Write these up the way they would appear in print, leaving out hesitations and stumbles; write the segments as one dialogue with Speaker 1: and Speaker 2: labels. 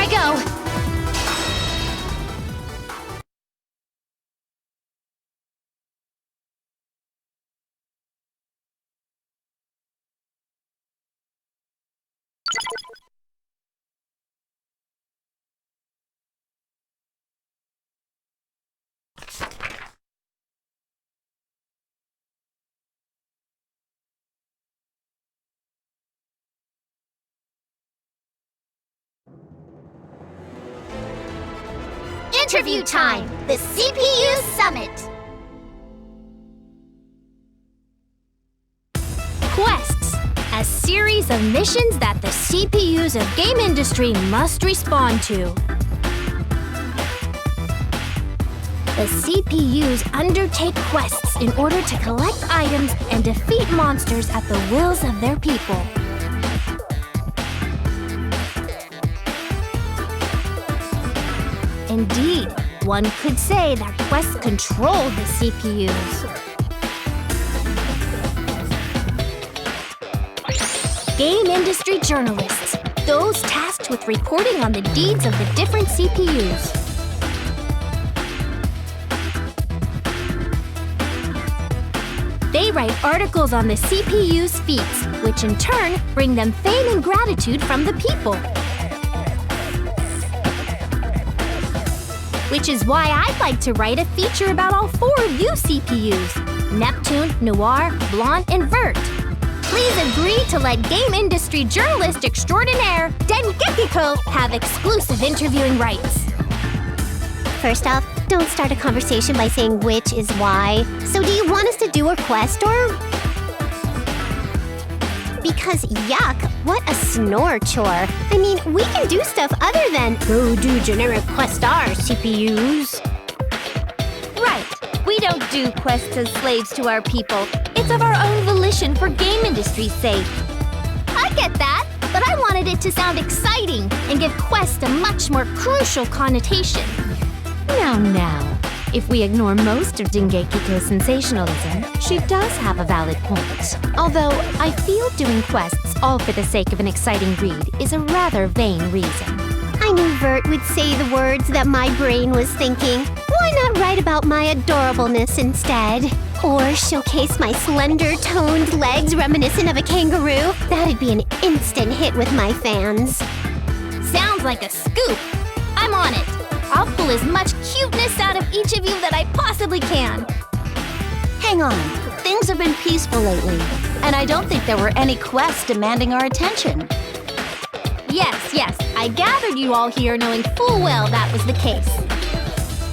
Speaker 1: I go!
Speaker 2: Interview time! The CPU Summit!
Speaker 1: Quests, a series of missions that the CPUs of game industry must respond to. The CPUs undertake quests in order to collect items and defeat monsters at the wills of their people. Indeed, one could say that quests control the CPUs. Game industry journalists, those tasked with reporting on the deeds of the different CPUs. They write articles on the CPU's feats, which in turn bring them fame and gratitude from the people. Which is why I'd like to write a feature about all 4 of you CPUs, Neptune, Noir, Blonde, and Vert. Please agree to let game industry journalist extraordinaire Dengekiko have exclusive interviewing rights.
Speaker 2: First off, don't start a conversation by saying which is why. So do you want us to do a quest or... Because yuck, what a snore chore. I mean, we can do stuff other than go do generic quest R, CPUs.
Speaker 3: Right. We don't do quests as slaves to our people. It's of our own volition for game industry's sake.
Speaker 1: I get that, but I wanted it to sound exciting and give quest a much more crucial connotation.
Speaker 3: Now. If we ignore most of Dengekiko's sensationalism, she does have a valid point. Although, I feel doing quests all for the sake of an exciting read is a rather vain reason.
Speaker 2: I knew Vert would say the words that my brain was thinking. Why not write about my adorableness instead? Or showcase my slender, toned legs reminiscent of a kangaroo? That'd be an instant hit with my fans.
Speaker 1: Sounds like a scoop. I'm on it. I'll pull as much cuteness out of each of you that I possibly can.
Speaker 4: Hang on. Things have been peaceful lately, and I don't think there were any quests demanding our attention.
Speaker 1: Yes. I gathered you all here knowing full well that was the case.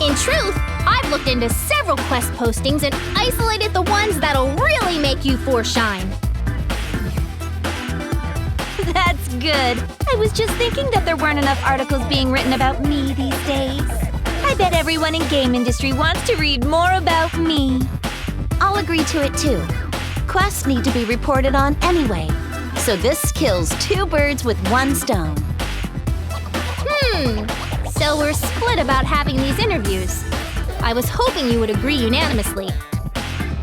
Speaker 1: In truth, I've looked into several quest postings and isolated the ones that'll really make you 4 shine.
Speaker 3: That's good. I was just thinking that there weren't enough articles being written about me these days. I bet everyone in game industry wants to read more about me.
Speaker 4: I'll agree to it too. Quests need to be reported on anyway. So this kills 2 birds with 1 stone.
Speaker 1: So we're split about having these interviews. I was hoping you would agree unanimously.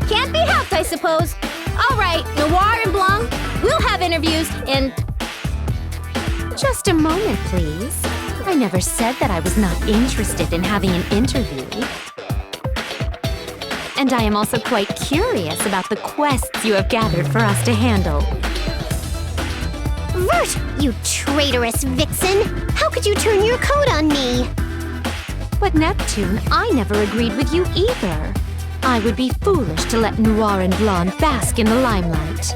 Speaker 1: Can't be helped, I suppose. All right, Noir and Blanc, we'll have interviews and...
Speaker 3: Just a moment, please. I never said that I was not interested in having an interview. And I am also quite curious about the quests you have gathered for us to handle.
Speaker 2: Vert, you traitorous vixen! How could you turn your coat on me?
Speaker 3: But Neptune, I never agreed with you either. I would be foolish to let Noir and Blonde bask in the limelight.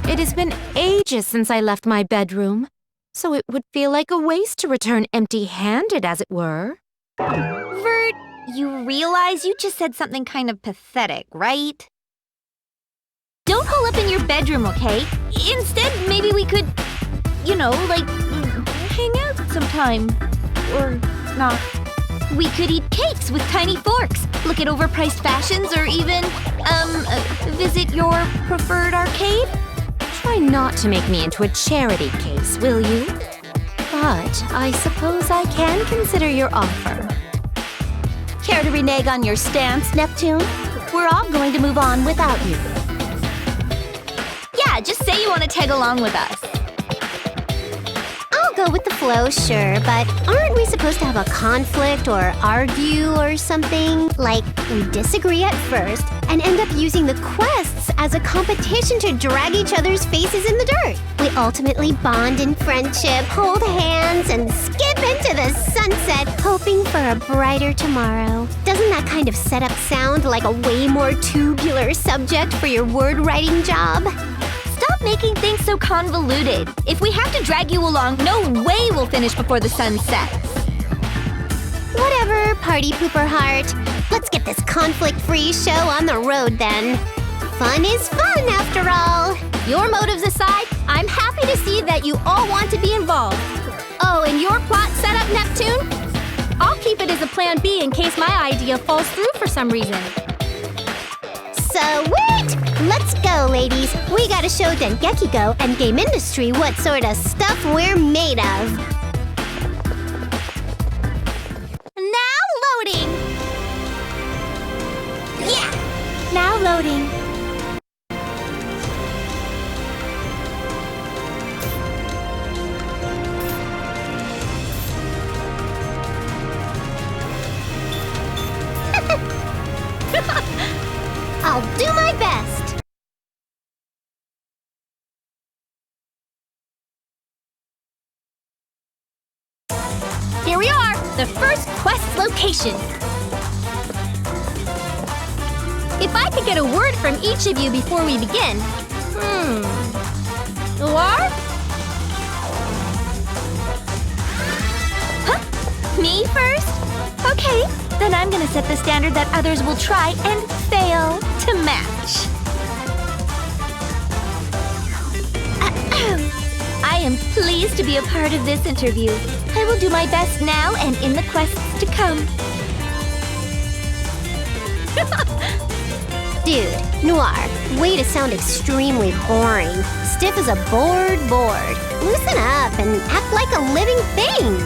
Speaker 3: It has been ages since I left my bedroom, so it would feel like a waste to return empty-handed, as it were.
Speaker 5: Vert, you realize you just said something kind of pathetic, right? Don't hole up in your bedroom, okay? Instead, maybe we could, like, hang out sometime. Or not. We could eat cakes with tiny forks, look at overpriced fashions, or even, visit your preferred arcade?
Speaker 3: Try not to make me into a charity case, will you? But I suppose I can consider your offer.
Speaker 4: Care to renege on your stance, Neptune? We're all going to move on without you.
Speaker 5: Yeah, just say you want to tag along with us.
Speaker 2: I'll go with the flow, sure, but aren't we supposed to have a conflict or argue or something? Like, we disagree at first and end up using the quests as a competition to drag each other's faces in the dirt. We ultimately bond in friendship, hold hands, and skip into the sunset, hoping for a brighter tomorrow. Doesn't that kind of setup sound like a way more tubular subject for your word-writing job?
Speaker 5: Stop making things so convoluted. If we have to drag you along, no way we'll finish before the sun sets.
Speaker 2: Whatever, party pooper heart. Let's get this conflict-free show on the road then. Fun is fun, after all.
Speaker 1: Your motives aside, I'm happy to see that you all want to be involved. Oh, and your plot setup, Neptune? I'll keep it as a plan B in case my idea falls through for some reason.
Speaker 2: Sweet! Let's go, ladies. We gotta show Dengeki and game industry what sort of stuff we're made of.
Speaker 1: Now loading!
Speaker 2: Yeah!
Speaker 1: Now loading.
Speaker 2: I'll do my best.
Speaker 1: Here we are, the first quest location. If I could get a word from each of you before we begin. Noir?
Speaker 5: Huh? Me first? Okay, then I'm gonna set the standard that others will try and fail to match. I am pleased to be a part of this interview. I will do my best now and in the quests to come.
Speaker 2: Dude, Noir, way to sound extremely boring. Stiff as a board. Loosen up and act like a living thing.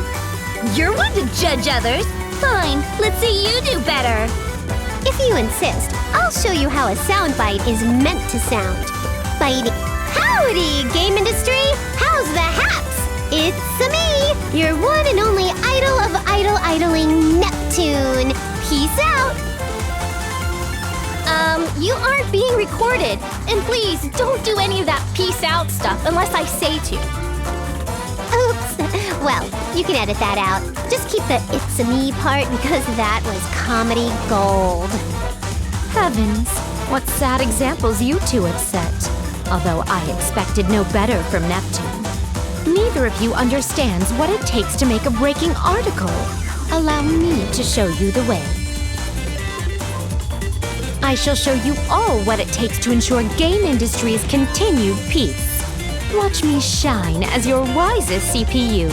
Speaker 5: You're one to judge others. Fine, let's see you do better.
Speaker 2: If you insist, I'll show you how a soundbite is meant to sound. Bitey. Howdy, game industry! How's the haps? It's me, your one and only idol of idling Neptune. Peace out.
Speaker 1: You aren't being recorded. And please, don't do any of that peace out stuff unless I say to.
Speaker 2: Oops. Well, you can edit that out. Just keep the it's a me part because that was comedy gold.
Speaker 3: Heavens, what sad examples you two have set. Although I expected no better from Neptune. Neither of you understands what it takes to make a breaking article. Allow me to show you the way. I shall show you all what it takes to ensure game industry's continued peace. Watch me shine as your wisest CPU.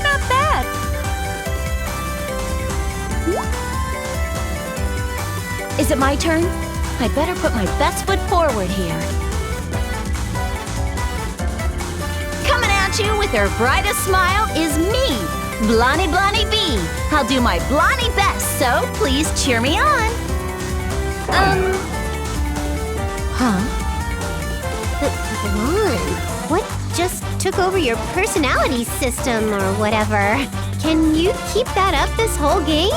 Speaker 5: Not bad.
Speaker 4: Is it my turn? I'd better put my best foot forward here. Coming at you with her brightest smile is me, Blondie B. I'll do my Blondie best, so please cheer me on.
Speaker 3: Huh?
Speaker 2: Blonde, what just took over your personality system or whatever? Can you keep that up this whole game?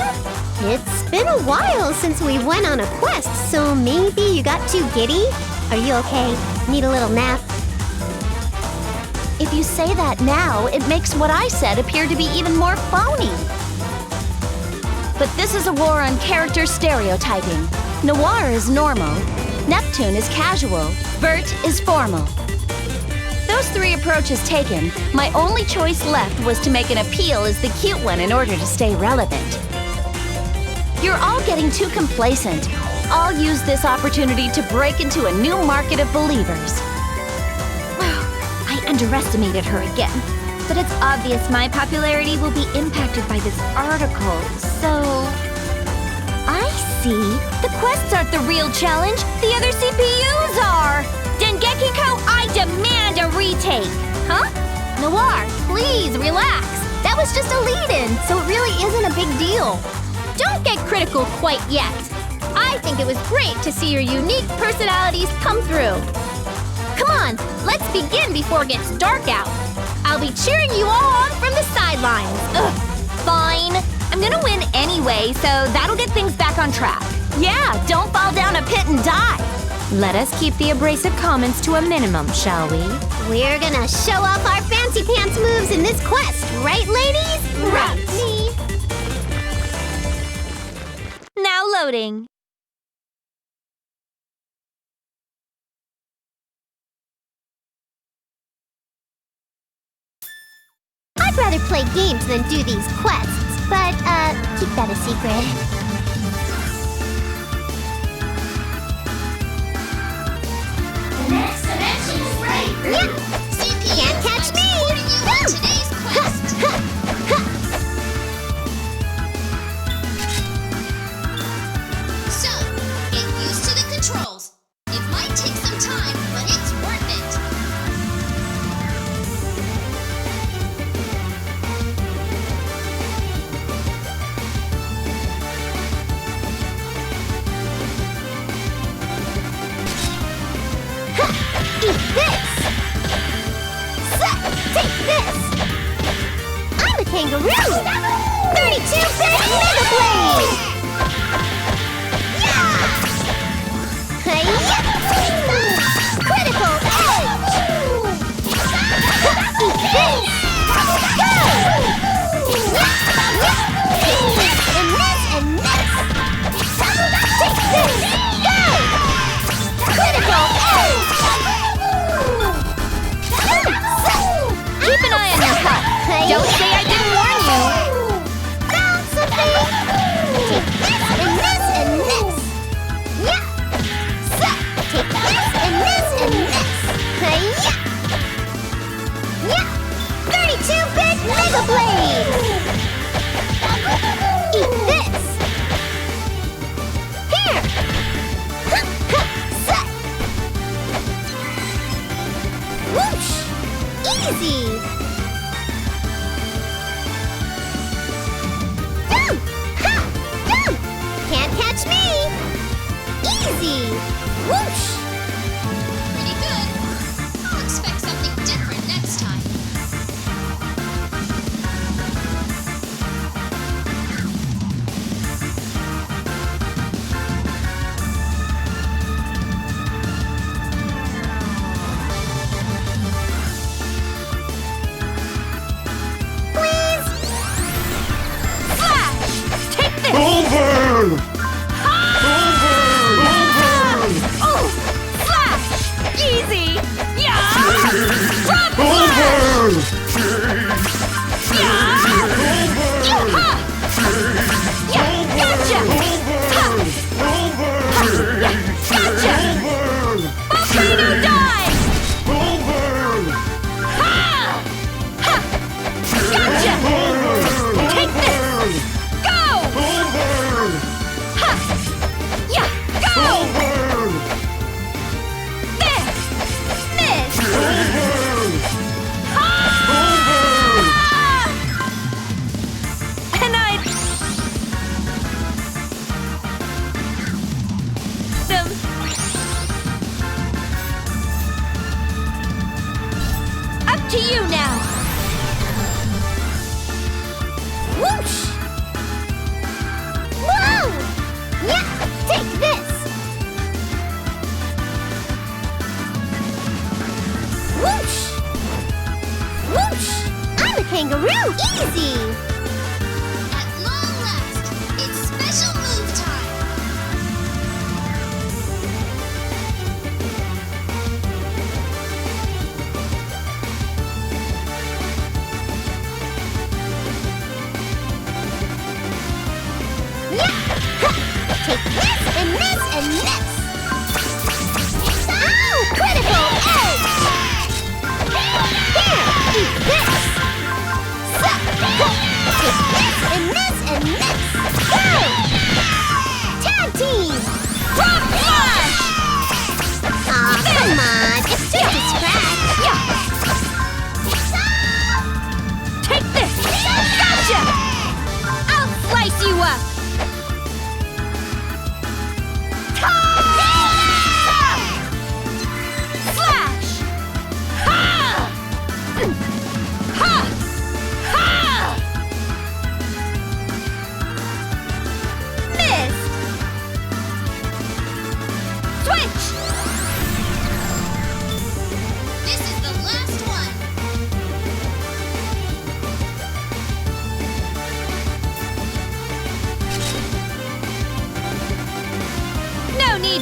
Speaker 2: It's been a while since we went on a quest, so maybe you got too giddy? Are you okay? Need a little nap?
Speaker 4: If you say that now, it makes what I said appear to be even more phony. But this is a war on character stereotyping. Noir is normal, Neptune is casual, Vert is formal. Those three approaches taken, my only choice left was to make an appeal as the cute one in order to stay relevant. You're all getting too complacent. I'll use this opportunity to break into a new market of believers.
Speaker 5: I underestimated her again. But it's obvious my popularity will be impacted by this article, so... I see. The quests aren't the real challenge. The other CPUs are! Dengeki, I demand a retake!
Speaker 1: Huh? Noir, please relax. That was just a lead-in, so it really isn't a big deal. Don't get critical quite yet. I think it was great to see your unique personalities come through. Come on, let's begin before it gets dark out. be cheering you all on from the sidelines.
Speaker 5: Ugh, fine. I'm gonna win anyway, so that'll get things back on track.
Speaker 4: Yeah, don't fall down a pit and die.
Speaker 3: Let us keep the abrasive comments to a minimum, shall we?
Speaker 2: We're gonna show off our fancy pants moves in this quest, right, ladies?
Speaker 1: Right.
Speaker 5: Now loading.
Speaker 2: I'd rather play games than do these quests, but, keep that a secret.
Speaker 6: The next dimension is right.
Speaker 2: Yep. Can't catch me! Woo!
Speaker 6: Today's quest. So, get used to the controls. It might take some time, but it's worth it.
Speaker 2: Eat this! Suck! Take this! I'm a kangaroo! 32-bit Mega Blade! Yeah! Hi-ya! Critical Edge! Eat this! Go! Take this and this and this! Take this! Go! Critical Edge!
Speaker 5: Keep an eye on your health. Don't say I didn't warn you.
Speaker 2: Found something! Take this and this and this! Yeah! Suck! Take this and this and this! Hi-ya! Yeah! 32-bit Mega Blade! Eat this! Here! Huh, huh, suck! Whoosh! Easy! Boom! Ha! Boom! Can't catch me! Easy! Whoosh!
Speaker 6: Pretty good. I'll expect something different next time.
Speaker 5: Take this.
Speaker 7: Over!
Speaker 5: Oh, flash. Easy. Yeah. Drop
Speaker 7: Over!
Speaker 5: Yeah. Yeah. Gotcha. Gotcha. Volcano dive. Ha. Ha. Gotcha. Take this. Go. Ha. Yeah. Go. Miss. Ah! And I... Up to you now.
Speaker 2: Whoosh! Whoa! Yeah! Take this! Whoosh! Whoosh! I'm a kangaroo! Easy!
Speaker 6: At long last, it's special move time.
Speaker 2: Yeah! Ha! Take this and this and this! Ow! Critical Edge! Here! Eat this! Suck! Ha!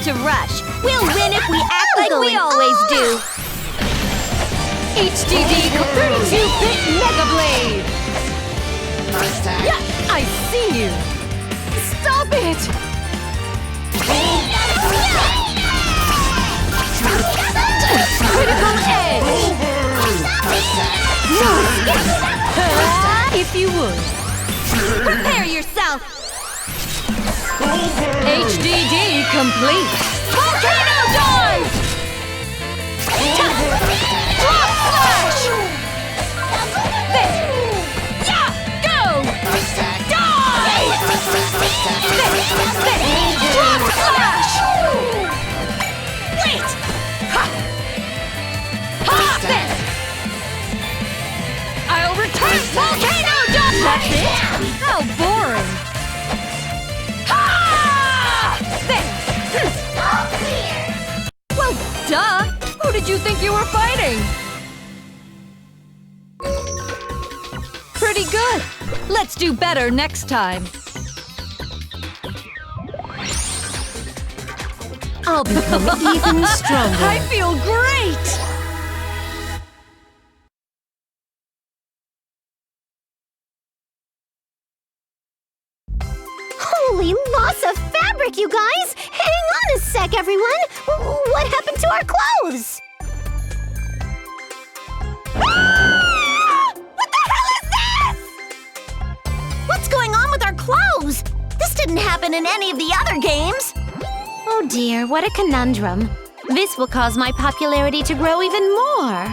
Speaker 4: need to rush. We'll win if we act like we always do.
Speaker 3: HDD 32-bit Mega Blade! Yeah, I see you! Stop it! Critical edge! If you would.
Speaker 4: Prepare yourself.
Speaker 3: HDD complete!
Speaker 4: Volcano dance! Drop slash!
Speaker 3: Yeah! Go! Die!
Speaker 4: Drop slash!
Speaker 3: Wait! Ha! Ha! I'll return volcano dust! That's it? How boring! Ha! Well, duh! Who did you think you were fighting? Pretty good. Let's do better next time. I'll become even stronger. I feel great!
Speaker 2: Holy loss of fabric, you guys! Hang on a sec, everyone! What happened to our clothes?
Speaker 4: What the hell is this? What's going on with our clothes? This didn't happen in any of the other games.
Speaker 3: Oh dear, what a conundrum. This will cause my popularity to grow even more.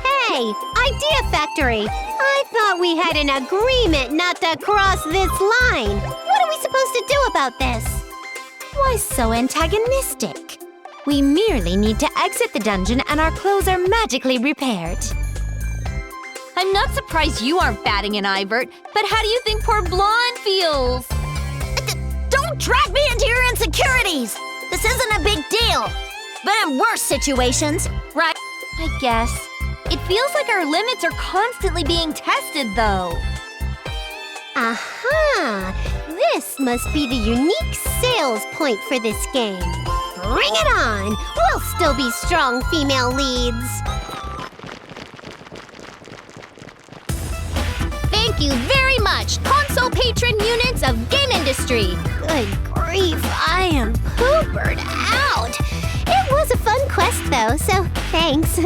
Speaker 2: Hey, Idea Factory! I thought we had an agreement not to cross this line. What are we supposed to do about this?
Speaker 3: Why so antagonistic? We merely need to exit the dungeon and our clothes are magically repaired.
Speaker 5: I'm not surprised you aren't batting an eye, Vert, but how do you think poor Blonde feels?
Speaker 4: Don't drag me into your insecurities! This isn't a big deal. But in worse situations, right?
Speaker 5: I guess. It feels like our limits are constantly being tested, though.
Speaker 2: Aha! This must be the unique sales point for this game. Bring it on! We'll still be strong female leads.
Speaker 1: Thank you very much, console patron units of game industry.
Speaker 2: Good grief, I am poopered out. It was a fun quest, though, so thanks.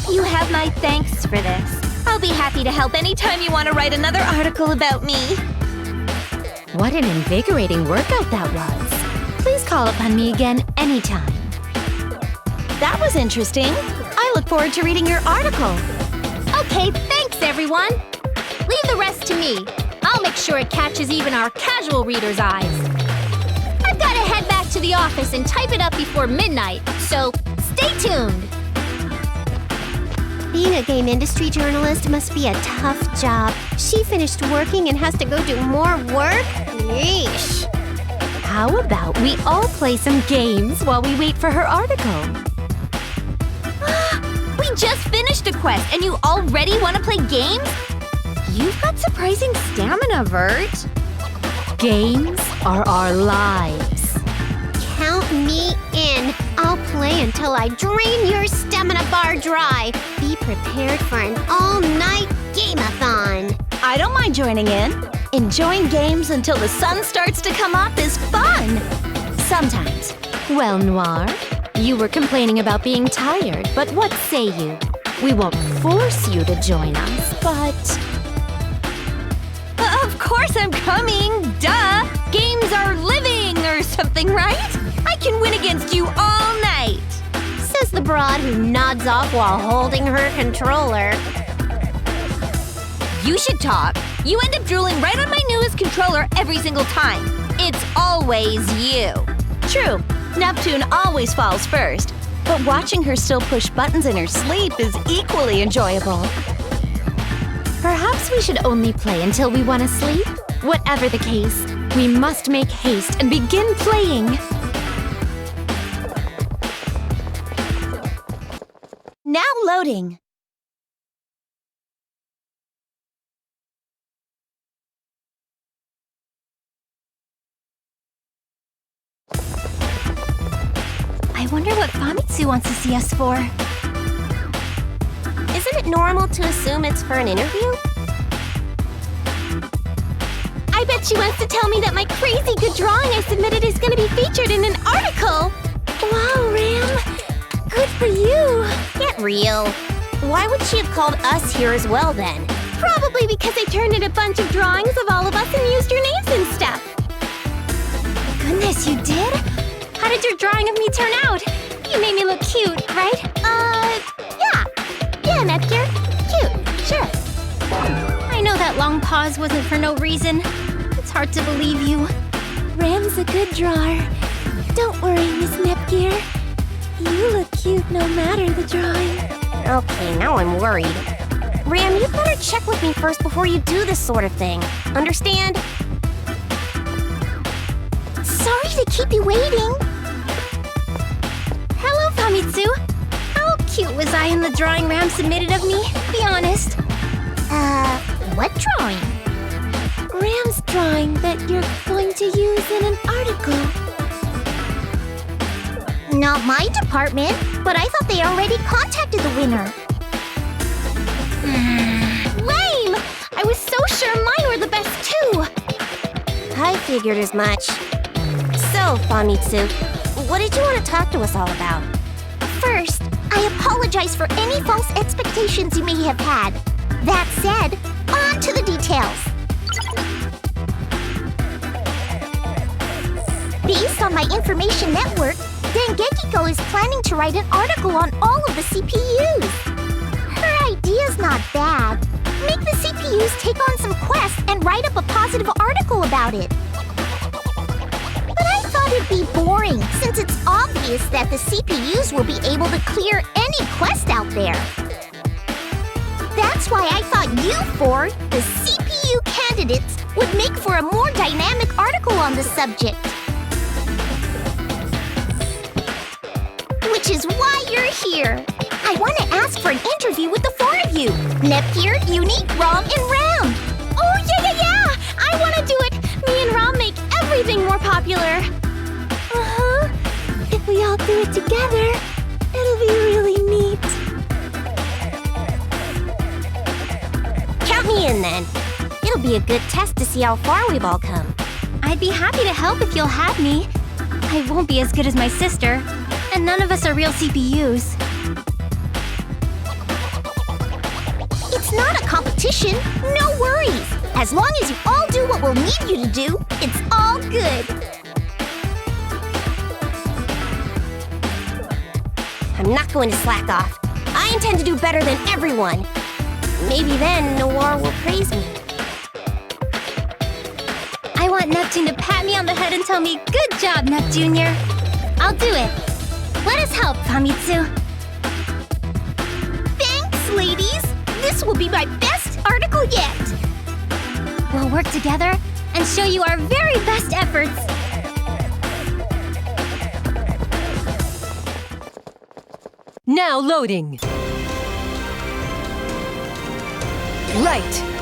Speaker 5: You have my thanks for this. I'll be happy to help anytime you want to write another article about me.
Speaker 3: What an invigorating workout that was. Please call upon me again anytime.
Speaker 4: That was interesting. I look forward to reading your article.
Speaker 1: Okay, thanks everyone. Leave the rest to me. I'll make sure it catches even our casual readers' eyes. I've got to head back to the office and type it up before midnight, so stay tuned.
Speaker 2: Being a game industry journalist must be a tough job. She finished working and has to go do more work? Yeesh.
Speaker 3: How about we all play some games while we wait for her article?
Speaker 5: We just finished a quest and you already want to play games? You've got surprising stamina, Vert.
Speaker 3: Games are our lives.
Speaker 2: Count me in. I'll play until I drain your stamina bar dry. Be prepared for an all-night game-a-thon.
Speaker 4: I don't mind joining in. Enjoying games until the sun starts to come up is fun. Sometimes.
Speaker 3: Well, Noir, you were complaining about being tired, but what say you? We won't force you to join us, but...
Speaker 5: Of course I'm coming, duh! Games are living or something, right? I can win against you all night!
Speaker 2: Says the broad who nods off while holding her controller.
Speaker 5: You should talk. You end up drooling right on my newest controller every single time. It's always you.
Speaker 4: True, Neptune always falls first, but watching her still push buttons in her sleep is equally enjoyable.
Speaker 3: Perhaps we should only play until we want to sleep? Whatever the case, we must make haste and begin playing.
Speaker 4: Now loading.
Speaker 1: I wonder what Famitsu wants to see us for.
Speaker 2: Isn't it normal to assume it's for an interview? I bet she wants to tell me that my crazy good drawing I submitted is going to be featured in an article! Wow, Ram! Good for you!
Speaker 4: Get real. Why would she have called us here as well then?
Speaker 2: Probably because I turned in a bunch of drawings of all of us and used your names and stuff.
Speaker 1: Goodness, you did? How did your drawing of me turn out? You made me look cute, right?
Speaker 2: Yeah, Nepgear. Cute, sure.
Speaker 1: I know that long pause wasn't for no reason. It's hard to believe you.
Speaker 2: Ram's a good drawer. Don't worry, Miss Nepgear. You look cute no matter the drawing.
Speaker 4: Okay, now I'm worried. Ram, you better check with me first before you do this sort of thing. Understand?
Speaker 2: Sorry to keep you waiting.
Speaker 1: Hello, Famitsu. How cute was I in the drawing Ram submitted of me? Be honest.
Speaker 2: What drawing? Ram's drawing that you're going to use in an article. Not my department, but I thought they already contacted the winner.
Speaker 1: Lame! I was so sure mine were the best too.
Speaker 4: I figured as much. So, Famitsu, what did you want to talk to us all about?
Speaker 2: First, I apologize for any false expectations you may have had. That said, on to the details. Based on my information network, Dengekiko is planning to write an article on all of the CPUs. Her idea's not bad. Make the CPUs take on some quests and write up a positive article about it. But I thought it'd be boring, since it's obvious that the CPUs will be able to clear any quest out there. That's why I thought you four, the CPU candidates, would make for a more dynamic article on the subject. Which is why you're here. I want to ask for an interview with the four of you. Nepgear, Uni, Rom, and Ram. Oh, yeah! I want to do it. Me and Rom make everything more popular. Uh-huh. If we all do it together, it'll be really neat.
Speaker 4: Count me in then. It'll be a good test to see how far we've all come.
Speaker 1: I'd be happy to help if you'll have me. I won't be as good as my sister, and none of us are real CPUs.
Speaker 2: It's not a competition. No worries. As long as you all do what we'll need you to do, it's all good.
Speaker 4: I'm not going to slack off. I intend to do better than everyone. Maybe then Noir will praise me.
Speaker 1: I want Neptune to pat me on the head and tell me, "Good job, Nep Jr." I'll do it. Let us help, Famitsu.
Speaker 2: Thanks, ladies. This will be my best article yet.
Speaker 1: We'll work together and show you our very best efforts.
Speaker 7: Now loading. Right.